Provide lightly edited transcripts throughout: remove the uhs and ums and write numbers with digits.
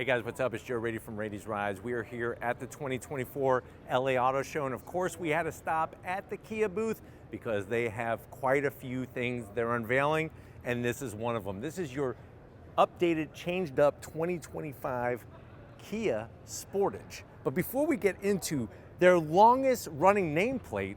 Hey guys, what's up? It's Joe Raiti from Raiti's Rides. We are here at the 2024 LA Auto Show, and of course we had to stop at the Kia booth because they have quite a few things they're unveiling, and this is one of them. This is your updated, changed up 2025 Kia Sportage. But before we get into their longest running nameplate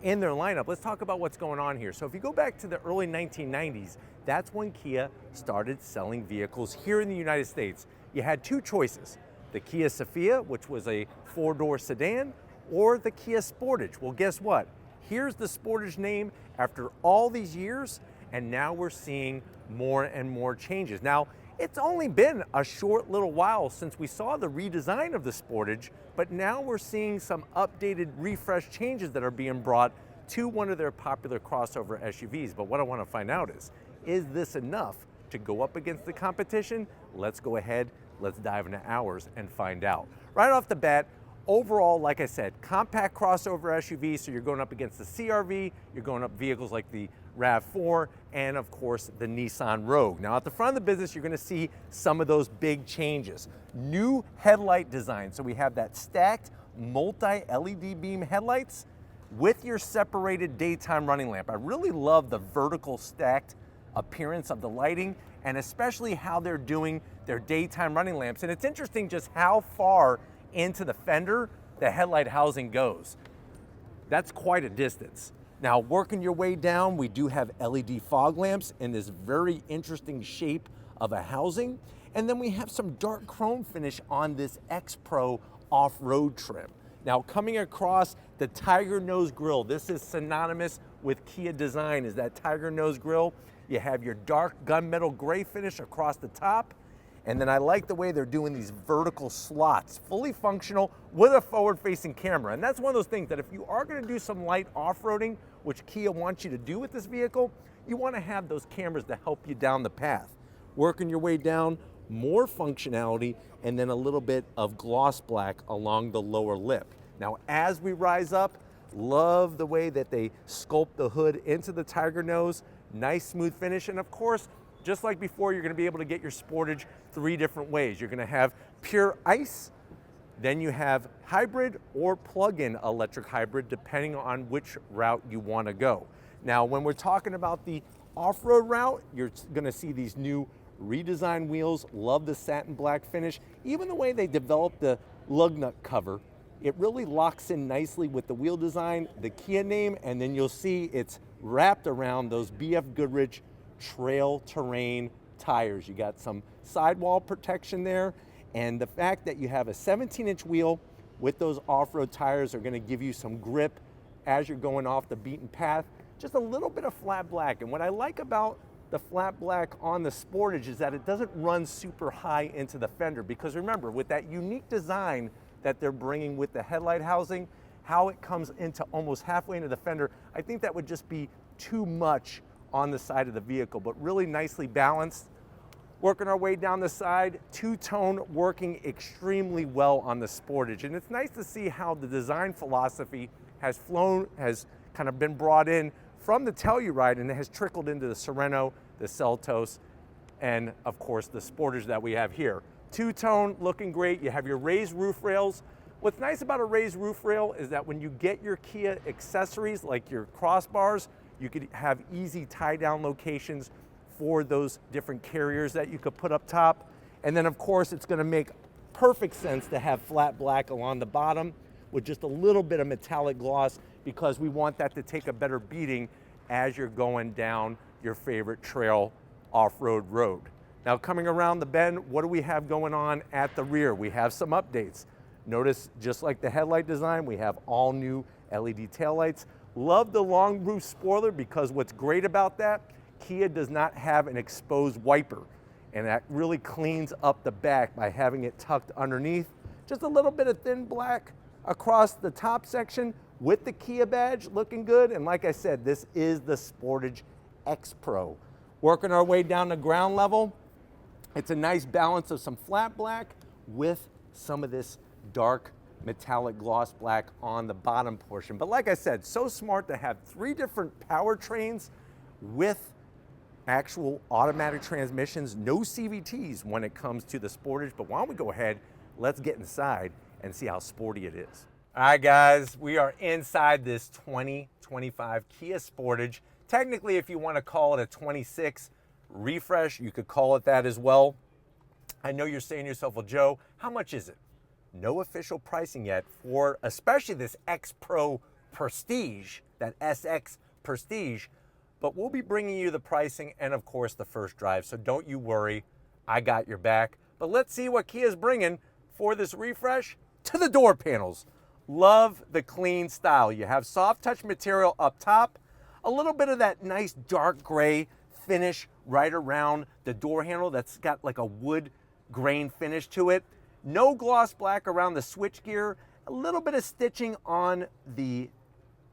in their lineup, let's talk about what's going on here. So if you go back to the early 1990s, that's when Kia started selling vehicles here in the United States. You had two choices, the Kia Fascia, which was a four-door sedan, or the Kia Sportage. Well, guess what? Here's the Sportage name after all these years, and now we're seeing more and more changes. Now, it's only been a short little while since we saw the redesign of the Sportage, but now we're seeing some updated, refresh changes that are being brought to one of their popular crossover SUVs. But what I want to find out is this enough to go up against the competition? Let's go ahead, let's dive into ours and find out. Right off the bat, overall, like I said, compact crossover SUV, so you're going up against the CR-V, you're going up vehicles like the RAV4, and of course the Nissan Rogue. Now at the front of the business, you're gonna see some of those big changes. New headlight design, so we have that stacked multi-LED beam headlights with your separated daytime running lamp. I really love the vertical stacked appearance of the lighting, and especially how they're doing their daytime running lamps. And it's interesting just how far into the fender the headlight housing goes. That's quite a distance. Now, working your way down, we do have LED fog lamps in this very interesting shape of a housing. And then we have some dark chrome finish on this X Pro off-road trim. Now, coming across the Tiger Nose Grille, this is synonymous with Kia design, is that Tiger Nose Grille. You have your dark gunmetal gray finish across the top. And then I like the way they're doing these vertical slots, fully functional with a forward-facing camera. And that's one of those things that if you are gonna do some light off-roading, which Kia wants you to do with this vehicle, you wanna have those cameras to help you down the path. Working your way down, more functionality, and then a little bit of gloss black along the lower lip. Now, as we rise up, love the way that they sculpt the hood into the Tiger Nose, nice smooth finish, and of course, just like before, you're gonna be able to get your Sportage three different ways. You're gonna have pure ICE, then you have hybrid or plug-in electric hybrid, depending on which route you wanna go. Now, when we're talking about the off-road route, you're gonna see these new redesigned wheels. Love the satin black finish. Even the way they developed the lug nut cover, it really locks in nicely with the wheel design, the Kia name, and then you'll see it's wrapped around those BF Goodrich trail terrain tires. You got some sidewall protection there, and the fact that you have a 17-inch wheel with those off-road tires are gonna give you some grip as you're going off the beaten path. Just a little bit of flat black, and what I like about the flat black on the Sportage is that it doesn't run super high into the fender, because remember, with that unique design that they're bringing with the headlight housing, how it comes into almost halfway into the fender, I think that would just be too much on the side of the vehicle, but really nicely balanced. Working our way down the side, two-tone working extremely well on the Sportage. And it's nice to see how the design philosophy has kind of been brought in from the Telluride and it has trickled into the Sorento, the Seltos, and of course the Sportage that we have here. Two-tone looking great. You have your raised roof rails. What's nice about a raised roof rail is that when you get your Kia accessories like your crossbars, you could have easy tie-down locations for those different carriers that you could put up top. And then of course, it's gonna make perfect sense to have flat black along the bottom with just a little bit of metallic gloss, because we want that to take a better beating as you're going down your favorite trail off-road road. Now coming around the bend, what do we have going on at the rear? We have some updates. Notice, just like the headlight design, we have all new LED taillights. Love the long roof spoiler, because what's great about that, Kia does not have an exposed wiper, and that really cleans up the back by having it tucked underneath. Just a little bit of thin black across the top section with the Kia badge looking good, and like I said, this is the Sportage X Pro. Working our way down to ground level, it's a nice balance of some flat black with some of this dark metallic gloss black on the bottom portion. But like I said, so smart to have three different powertrains with actual automatic transmissions, no CVTs when it comes to the Sportage. But why don't we go ahead, let's get inside and see how sporty it is. All right, guys, we are inside this 2025 Kia Sportage. Technically, if you want to call it a 26 refresh, you could call it that as well. I know you're saying to yourself, well, Joe, how much is it? No official pricing yet for especially this X Pro Prestige, that SX Prestige, but we'll be bringing you the pricing and of course the first drive. So don't you worry, I got your back. But let's see what Kia's bringing for this refresh to the door panels. Love the clean style. You have soft touch material up top, a little bit of that nice dark gray finish right around the door handle that's got like a wood grain finish to it. No gloss black around the switchgear, a little bit of stitching on the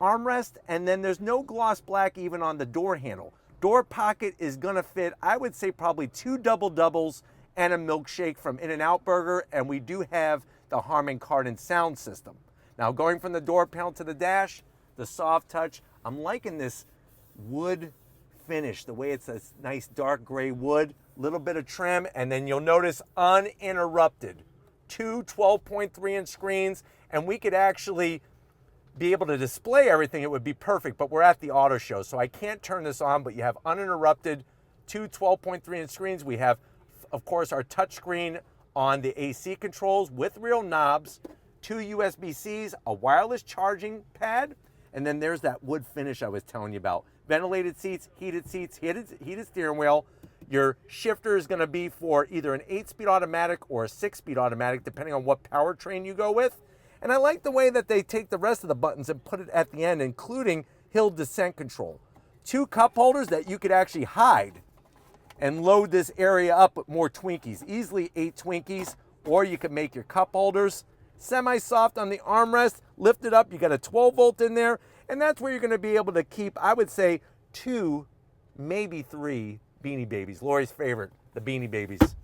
armrest, and then there's no gloss black even on the door handle. Door pocket is gonna fit, I would say probably 2 double doubles and a milkshake from In-N-Out Burger, and we do have the Harman Kardon sound system. Now going from the door panel to the dash, the soft touch, I'm liking this wood finish, the way it's a nice dark gray wood, little bit of trim, and then you'll notice uninterrupted. 2 12.3 inch screens, and we could actually be able to display everything. It would be perfect, but we're at the auto show, so I can't turn this on, but you have uninterrupted 2 12.3 inch screens. We have, of course, our touch screen on the AC controls with real knobs, 2 USB-Cs, a wireless charging pad, and then there's that wood finish I was telling you about. Ventilated seats, heated heated steering wheel. Your shifter is gonna be for either an 8-speed automatic or a 6-speed automatic, depending on what powertrain you go with. And I like the way that they take the rest of the buttons and put it at the end, including hill descent control. 2 cup holders that you could actually hide and load this area up with more Twinkies, easily 8 Twinkies, or you could make your cup holders. Semi-soft on the armrest, lift it up, you got a 12 volt in there, and that's where you're gonna be able to keep, I would say, 2, maybe 3 Beanie Babies. Lori's favorite, the Beanie Babies.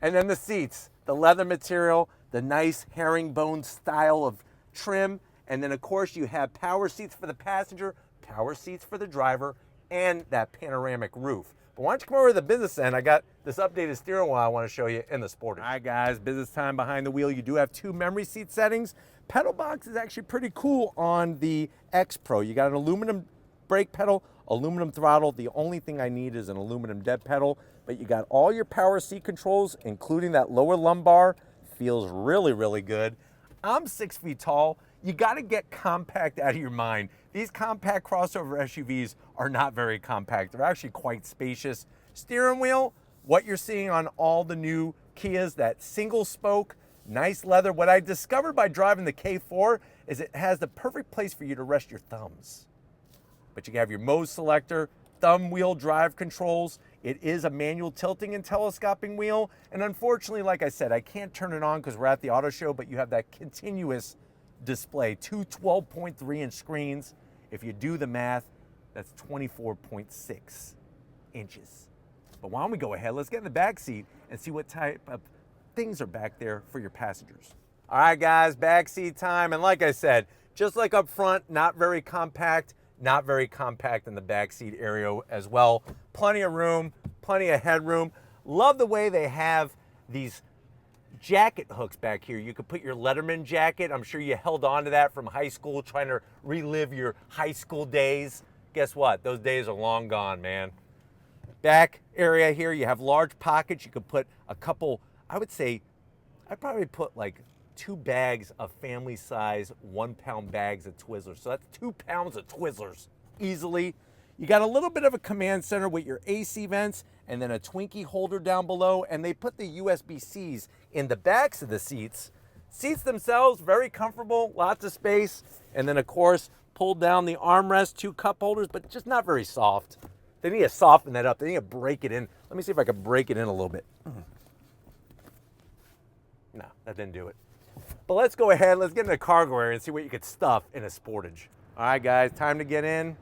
And then the seats, the leather material, the nice herringbone style of trim, and then of course you have power seats for the passenger, power seats for the driver, and that panoramic roof. But why don't you come over to the business end? I got this updated steering wheel I want to show you in the Sportage. All right, guys, business time behind the wheel. You do have 2 memory seat settings. Pedal box is actually pretty cool on the X Pro. You got an aluminum brake pedal, aluminum throttle. The only thing I need is an aluminum dead pedal, but you got all your power seat controls, including that lower lumbar. Feels really, really good. I'm 6 feet tall. You got to get compact out of your mind. These compact crossover SUVs are not very compact. They're actually quite spacious. Steering wheel, what you're seeing on all the new Kias, that single spoke, nice leather. What I discovered by driving the K4 is it has the perfect place for you to rest your thumbs. But you have your mode selector, thumb wheel drive controls. It is a manual tilting and telescoping wheel. And unfortunately, like I said, I can't turn it on because we're at the auto show, but you have that continuous display, 2 12.3 inch screens. If you do the math, that's 24.6 inches. But why don't we go ahead, let's get in the back seat and see what type of things are back there for your passengers. All right, guys, back seat time. And like I said, just like up front, not very compact in the back seat area as well. Plenty of room, plenty of headroom. Love the way they have these jacket hooks back here. You could put your Letterman jacket. I'm sure you held on to that from high school, trying to relive your high school days. Guess what? Those days are long gone, man. Back area here, you have large pockets. You could put a couple, I would say, I'd probably put like 2 bags of family size 1-pound bags of Twizzlers. So that's 2 pounds of Twizzlers easily. You got a little bit of a command center with your AC vents and then a Twinkie holder down below, and they put the USB-Cs in the backs of the seats. Seats themselves, very comfortable, lots of space, and then of course, pulled down the armrest, 2 cup holders, but just not very soft. They need to soften that up. They need to break it in. Let me see if I can break it in a little bit. No, that didn't do it. But let's go ahead, let's get in the cargo area and see what you could stuff in a Sportage. All right, guys, time to get in.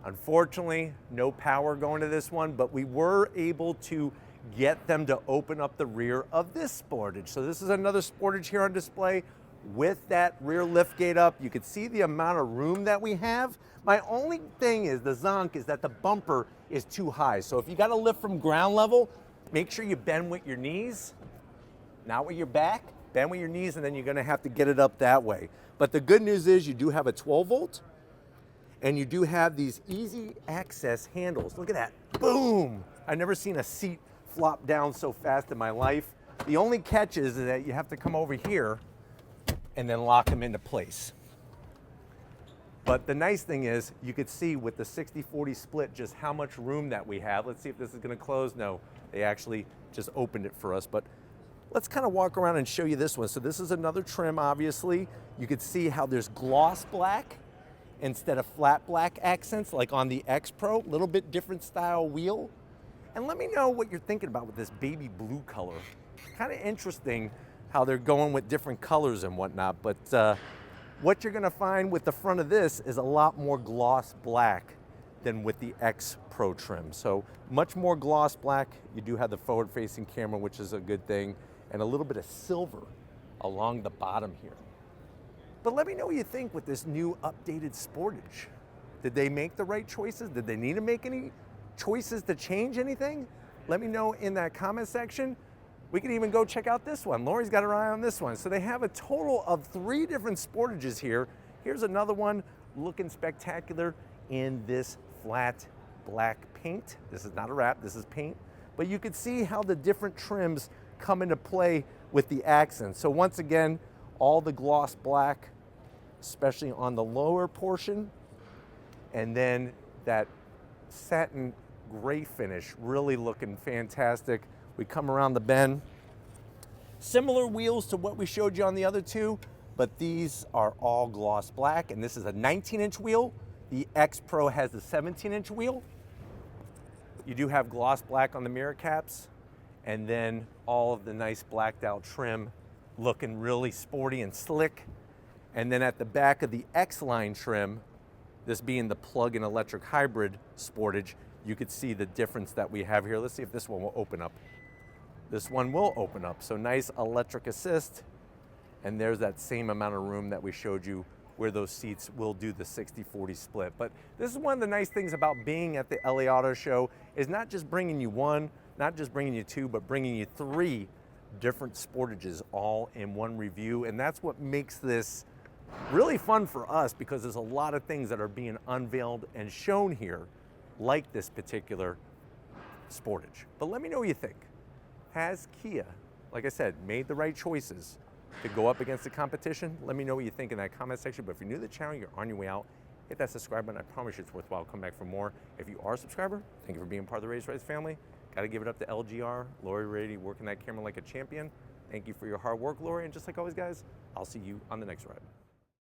Unfortunately, no power going to this one, but we were able to get them to open up the rear of this Sportage. So this is another Sportage here on display. with that rear lift gate up. You can see the amount of room that we have. My only thing is the zonk is that the bumper is too high. So if you got to lift from ground level, make sure you bend with your knees, not with your back, bend with your knees, and then you're gonna have to get it up that way. But the good news is you do have a 12 volt, and you do have these easy access handles. Look at that, boom! I've never seen a seat flop down so fast in my life. The only catch is that you have to come over here and then lock them into place. But the nice thing is you could see with the 60-40 split just how much room that we have. Let's see if this is gonna close. No, they actually just opened it for us. But let's kind of walk around and show you this one. So this is another trim, obviously. You could see how there's gloss black instead of flat black accents like on the X Pro, little bit different style wheel. And let me know what you're thinking about with this baby blue color. Kind of interesting how they're going with different colors and whatnot, but what you're gonna find with the front of this is a lot more gloss black than with the X Pro trim. So much more gloss black. You do have the forward facing camera, which is a good thing, and a little bit of silver along the bottom here. But let me know what you think with this new updated Sportage. Did they make the right choices? Did they need to make any choices to change anything? Let me know in that comment section. We could even go check out this one. Lori's got her eye on this one. So they have a total of 3 different Sportages here. Here's another one looking spectacular in this flat black paint. This is not a wrap, this is paint. But you can see how the different trims come into play with the accents. So once again, all the gloss black, especially on the lower portion, and then that satin gray finish, really looking fantastic. We come around the bend. Similar wheels to what we showed you on the other two, but these are all gloss black, and this is a 19-inch wheel. The X Pro has a 17-inch wheel. You do have gloss black on the mirror caps, and then all of the nice blacked out trim looking really sporty and slick. And then at the back of the X-Line trim, this being the plug-in electric hybrid Sportage, you could see the difference that we have here. Let's see if this one will open up. This one will open up. So nice electric assist. And there's that same amount of room that we showed you where those seats will do the 60-40 split. But this is one of the nice things about being at the LA Auto Show is not just bringing you one, not just bringing you two, but bringing you 3 different Sportages all in one review. And that's what makes this really fun for us, because there's a lot of things that are being unveiled and shown here, like this particular Sportage. But let me know what you think. Has Kia, like I said, made the right choices to go up against the competition? Let me know what you think in that comment section. But if you're new to the channel, you're on your way out, hit that subscribe button. I promise you it's worthwhile. Come back for more. If you are a subscriber, thank you for being part of the Raised Rights family. Got to give it up to LGR, Lori Raiti, working that camera like a champion. Thank you for your hard work, Lori. And just like always, guys, I'll see you on the next ride.